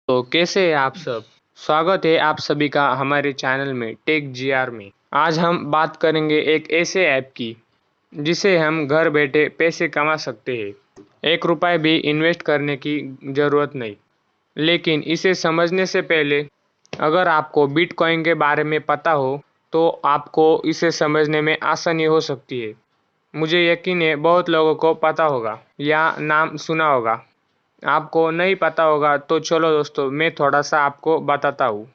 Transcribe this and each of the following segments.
तो कैसे हैं आप सब। स्वागत है आप सभी का हमारे चैनल में टेक जीआर में। आज हम बात करेंगे एक ऐसे ऐप की जिसे हम घर बैठे पैसे कमा सकते हैं। 1 रुपए भी इन्वेस्ट करने की ज़रूरत नहीं। लेकिन इसे समझने से पहले अगर आपको बिटकॉइन के बारे में पता हो तो आपको इसे समझने में आसानी हो सकती है। मुझे यकीन है बहुत लोगों को पता होगा या नाम सुना होगा। आपको नहीं पता होगा तो चलो दोस्तों, मैं थोड़ा सा आपको बताता हूँ।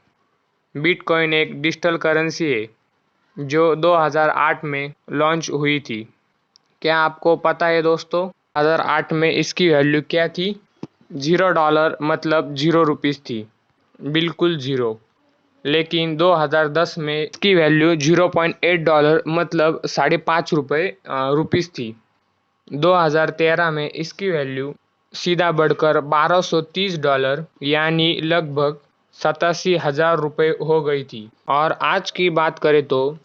बिटकॉइन एक डिजिटल करेंसी है जो 2008 में लॉन्च हुई थी। क्या आपको पता है दोस्तों, 2008 में इसकी वैल्यू क्या थी? $0 मतलब 0 रुपीज़ थी, बिल्कुल ज़ीरो। लेकिन 2010 में इसकी वैल्यू $0.8 मतलब 5.5 रुपीज़ थी। 2013 में इसकी वैल्यू सीधा बढ़कर $1230 यानी लगभग 87,000 हो गई थी। और आज की बात करें तो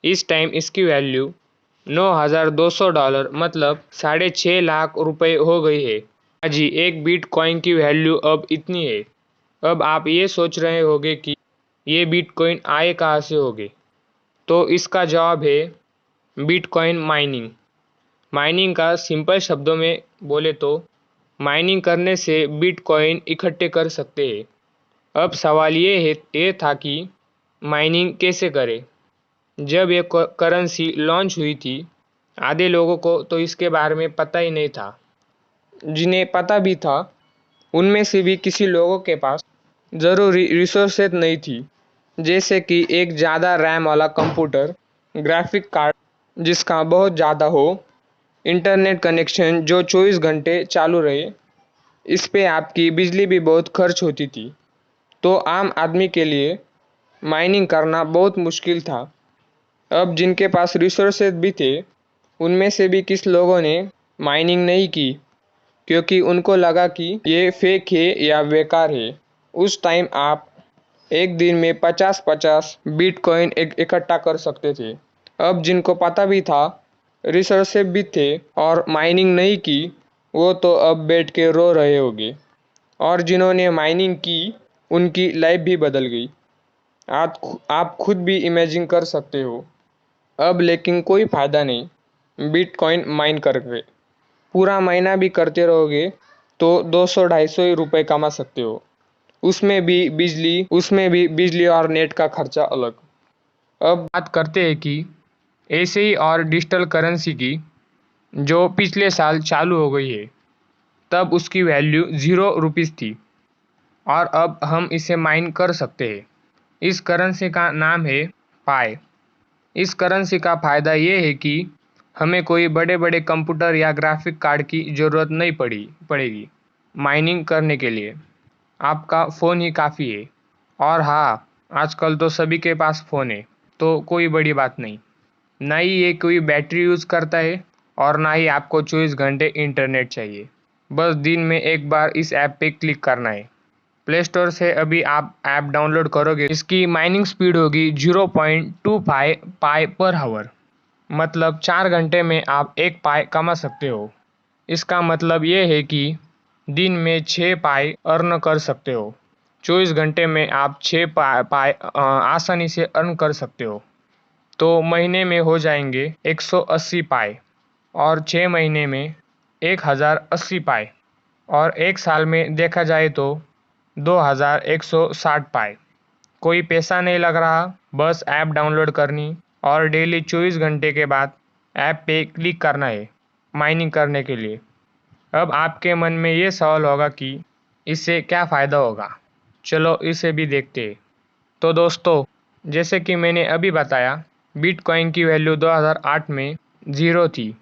इस टाइम इसकी वैल्यू $9,200 मतलब 6,50,000 हो गई है। जी, एक बिटकॉइन की वैल्यू अब इतनी है। अब आप ये सोच रहे होंगे कि ये बिटकॉइन आए कहाँ से होंगे। तो इसका जवाब है बिटकॉइन माइनिंग। माइनिंग का सिंपल शब्दों में बोले तो माइनिंग करने से बिटकॉइन इकट्ठे कर सकते हैं। अब सवाल ये था कि माइनिंग कैसे करें। जब ये करेंसी लॉन्च हुई थी, आधे लोगों को तो इसके बारे में पता ही नहीं था। जिन्हें पता भी था उनमें से भी किसी लोगों के पास ज़रूरी रिसोर्सेज नहीं थी, जैसे कि एक ज़्यादा रैम वाला कंप्यूटर, ग्राफिक कार्ड जिसका बहुत ज़्यादा हो, इंटरनेट कनेक्शन जो 24 घंटे चालू रहे। इस पे आपकी बिजली भी बहुत खर्च होती थी। तो आम आदमी के लिए माइनिंग करना बहुत मुश्किल था। अब जिनके पास रिसोर्सेज भी थे उनमें से भी किस लोगों ने माइनिंग नहीं की, क्योंकि उनको लगा कि ये फेक है या बेकार है। उस टाइम आप एक दिन में 50-50 बिटकॉइन इकट्ठा कर सकते थे। अब जिनको पता भी था, रिसोर्सेज भी थे और माइनिंग नहीं की, वो तो अब बैठ के रो रहे होंगे। और जिन्होंने माइनिंग की उनकी लाइफ भी बदल गई। आप खुद भी इमेजिन कर सकते हो। अब लेकिन कोई फ़ायदा नहीं बिटकॉइन माइन करके। पूरा महीना भी करते रहोगे तो 200-250 रुपये कमा सकते हो। उसमें भी बिजली और नेट का खर्चा अलग। अब बात करते हैं कि ऐसे ही और डिजिटल करेंसी की जो पिछले साल चालू हो गई है। तब उसकी वैल्यू 0 रुपीज़ थी और अब हम इसे माइन कर सकते हैं। इस करेंसी का नाम है पाई। इस करेंसी का फ़ायदा ये है कि हमें कोई बड़े बड़े कंप्यूटर या ग्राफिक कार्ड की ज़रूरत नहीं पड़ेगी माइनिंग करने के लिए। आपका फ़ोन ही काफ़ी है। और हाँ, आजकल तो सभी के पास फ़ोन है, तो कोई बड़ी बात नहीं। ना ही ये कोई बैटरी यूज़ करता है और ना ही आपको 24 घंटे इंटरनेट चाहिए। बस दिन में एक बार इस ऐप पे क्लिक करना है। प्ले स्टोर से अभी आप ऐप डाउनलोड करोगे, इसकी माइनिंग स्पीड होगी 0.25 पाई पर आवर मतलब 4 घंटे में आप 1 पाई कमा सकते हो। इसका मतलब ये है कि दिन में 6 पाई अर्न कर सकते हो। 24 घंटे में आप 6 पाई आसानी से अर्न कर सकते हो। तो महीने में हो जाएंगे 180 पाई और 6 महीने में 1080 पाई और एक साल में देखा जाए तो 2160 पाई। कोई पैसा नहीं लग रहा, बस ऐप डाउनलोड करनी और डेली 24 घंटे के बाद ऐप पे क्लिक करना है माइनिंग करने के लिए। अब आपके मन में ये सवाल होगा कि इससे क्या फ़ायदा होगा। चलो इसे भी देखते हैं। तो दोस्तों, जैसे कि मैंने अभी बताया, बिटकॉइन की वैल्यू 2008 में ज़ीरो थी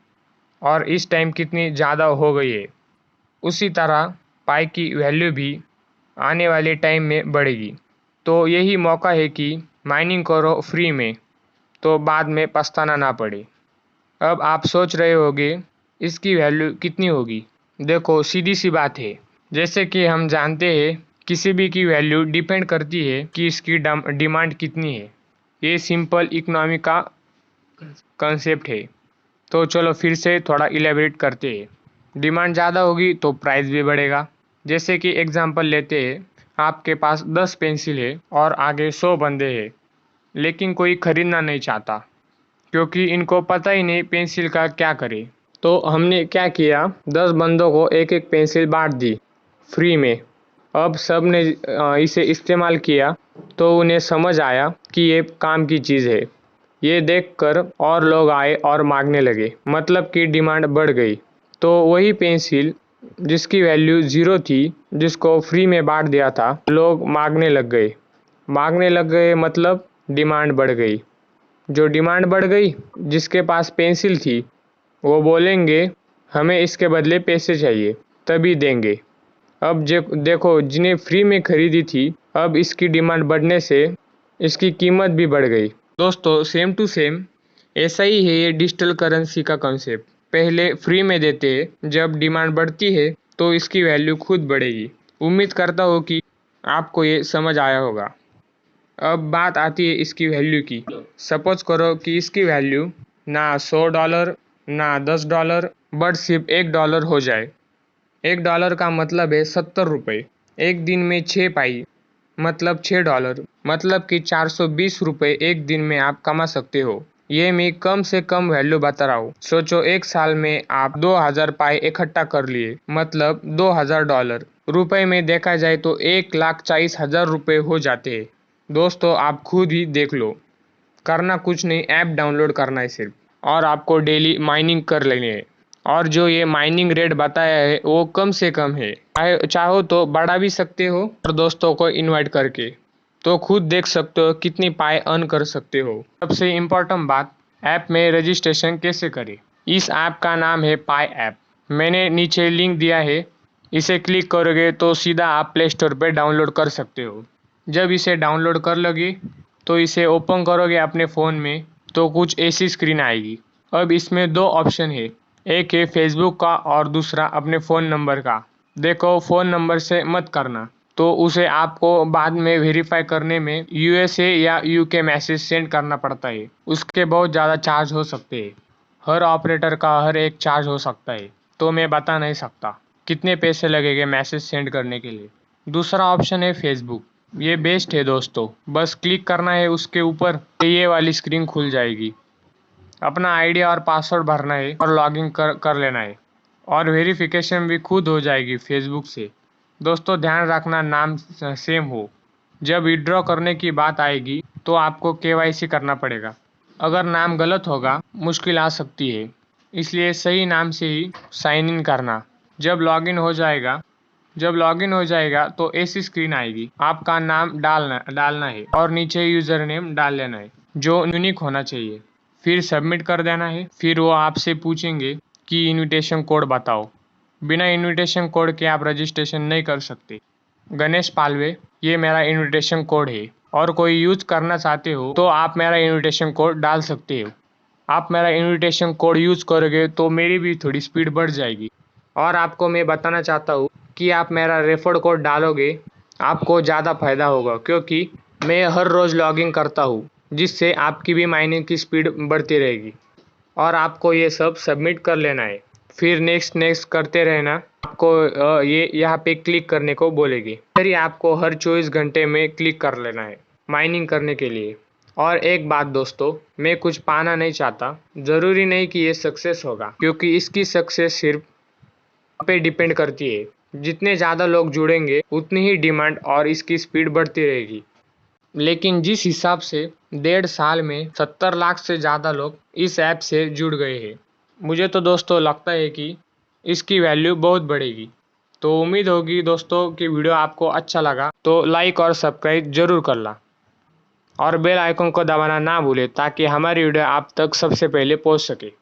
और इस टाइम कितनी ज़्यादा हो गई है। उसी तरह पाई की वैल्यू भी आने वाले टाइम में बढ़ेगी। तो यही मौका है कि माइनिंग करो फ्री में, तो बाद में पछताना ना पड़े। अब आप सोच रहे होंगे इसकी वैल्यू कितनी होगी। देखो, सीधी सी बात है। जैसे कि हम जानते हैं किसी भी की वैल्यू डिपेंड करती है कि इसकी डिमांड कितनी है। ये सिंपल इकोनॉमी का कंसेप्ट है। तो चलो फिर से थोड़ा इलेबरेट करते हैं। डिमांड ज़्यादा होगी तो प्राइस भी बढ़ेगा। जैसे कि एग्जांपल लेते हैं, आपके पास 10 पेंसिल है और आगे 100 बंदे हैं, लेकिन कोई खरीदना नहीं चाहता क्योंकि इनको पता ही नहीं पेंसिल का क्या करे। तो हमने क्या किया, 10 बंदों को एक एक पेंसिल बांट दी फ्री में। अब सब ने इसे इस्तेमाल किया तो उन्हें समझ आया कि ये काम की चीज़ है। ये देखकर और लोग आए और मांगने लगे, मतलब कि डिमांड बढ़ गई। तो वही पेंसिल जिसकी वैल्यू 0 थी, जिसको फ्री में बांट दिया था, लोग मांगने लग गए मतलब डिमांड बढ़ गई। जो डिमांड बढ़ गई, जिसके पास पेंसिल थी वो बोलेंगे हमें इसके बदले पैसे चाहिए, तभी देंगे। अब देखो, जिन्हें फ्री में खरीदी थी, अब इसकी डिमांड बढ़ने से इसकी कीमत भी बढ़ गई। दोस्तों, सेम टू सेम ऐसा ही है ये डिजिटल करेंसी का कॉन्सेप्ट। पहले फ्री में देते हैं, जब डिमांड बढ़ती है तो इसकी वैल्यू खुद बढ़ेगी। उम्मीद करता हूँ कि आपको ये समझ आया होगा। अब बात आती है इसकी वैल्यू की। सपोज करो कि इसकी वैल्यू ना $100 ना $10 बट सिर्फ $1 हो जाए। $1 का मतलब है 70 रुपये। एक दिन में 6 पाई मतलब $6, मतलब कि 420 रुपये एक दिन में आप कमा सकते हो। ये मैं कम से कम वैल्यू बता रहा हूँ। सोचो, एक साल में आप 2000 पाई इकट्ठा कर लिए, मतलब $2000। रुपए में देखा जाए तो 1,40,000 रुपये हो जाते हैं। दोस्तों, आप खुद ही देख लो। करना कुछ नहीं, ऐप डाउनलोड करना है सिर्फ, और आपको डेली माइनिंग कर लेनी है। और जो ये माइनिंग रेट बताया है वो कम से कम है। चाहो तो बढ़ा भी सकते हो और दोस्तों को इनवाइट करके, तो खुद देख सकते हो कितनी पाई अर्न कर सकते हो। सबसे इम्पोर्टेंट बात, ऐप में रजिस्ट्रेशन कैसे करें। इस ऐप का नाम है पाई ऐप। मैंने नीचे लिंक दिया है, इसे क्लिक करोगे तो सीधा आप प्ले स्टोर पर डाउनलोड कर सकते हो। जब इसे डाउनलोड कर लोगे तो इसे ओपन करोगे अपने फ़ोन में तो कुछ ऐसी स्क्रीन आएगी। अब इसमें 2 ऑप्शन है, एक है फेसबुक का और दूसरा अपने फ़ोन नंबर का। देखो, फ़ोन नंबर से मत करना, तो उसे आपको बाद में वेरीफाई करने में USA या UK मैसेज सेंड करना पड़ता है। उसके बहुत ज़्यादा चार्ज हो सकते हैं। हर ऑपरेटर का हर एक चार्ज हो सकता है, तो मैं बता नहीं सकता कितने पैसे लगेंगे मैसेज सेंड करने के लिए। दूसरा ऑप्शन है फेसबुक। ये बेस्ट है दोस्तों, बस क्लिक करना है उसके ऊपर, ये वाली स्क्रीन खुल जाएगी। अपना आईडी और पासवर्ड भरना है और लॉगिन कर लेना है, और वेरिफिकेशन भी खुद हो जाएगी फेसबुक से। दोस्तों, ध्यान रखना नाम सेम हो। जब विड्रॉ करने की बात आएगी तो आपको KYC करना पड़ेगा। अगर नाम गलत होगा मुश्किल आ सकती है, इसलिए सही नाम से ही साइन इन करना। जब लॉगिन हो जाएगा तो ऐसी स्क्रीन आएगी। आपका नाम डालना है और नीचे यूज़र नेम डाल लेना है, जो यूनिक होना चाहिए। फिर सबमिट कर देना है। फिर वो आपसे पूछेंगे कि इनविटेशन कोड बताओ। बिना इनविटेशन कोड के आप रजिस्ट्रेशन नहीं कर सकते। गणेश पालवे, ये मेरा इनविटेशन कोड है, और कोई यूज़ करना चाहते हो तो आप मेरा इनविटेशन कोड डाल सकते हो। आप मेरा इनविटेशन कोड यूज़ करोगे तो मेरी भी थोड़ी स्पीड बढ़ जाएगी। और आपको मैं बताना चाहता हूँ कि आप मेरा रेफर कोड डालोगे, आपको ज़्यादा फ़ायदा होगा, क्योंकि मैं हर रोज़ लॉगिन करता हूँ, जिससे आपकी भी माइनिंग की स्पीड बढ़ती रहेगी। और आपको ये सब सबमिट कर लेना है। फिर नेक्स्ट करते रहना। आपको ये यहाँ पे क्लिक करने को बोलेगी, फिर ये आपको हर 24 घंटे में क्लिक कर लेना है माइनिंग करने के लिए। और एक बात दोस्तों, मैं कुछ पाना नहीं चाहता, ज़रूरी नहीं कि ये सक्सेस होगा, क्योंकि इसकी सक्सेस सिर्फ पे डिपेंड करती है। जितने ज़्यादा लोग जुड़ेंगे उतनी ही डिमांड और इसकी स्पीड बढ़ती रहेगी। लेकिन जिस हिसाब से 1.5 साल में 70 लाख से ज़्यादा लोग इस ऐप से जुड़ गए हैं, मुझे तो दोस्तों लगता है कि इसकी वैल्यू बहुत बढ़ेगी। तो उम्मीद होगी दोस्तों कि वीडियो आपको अच्छा लगा, तो लाइक और सब्सक्राइब जरूर करना, और बेल आइकन को दबाना ना भूलें ताकि हमारी वीडियो आप तक सबसे पहले पहुंच सके।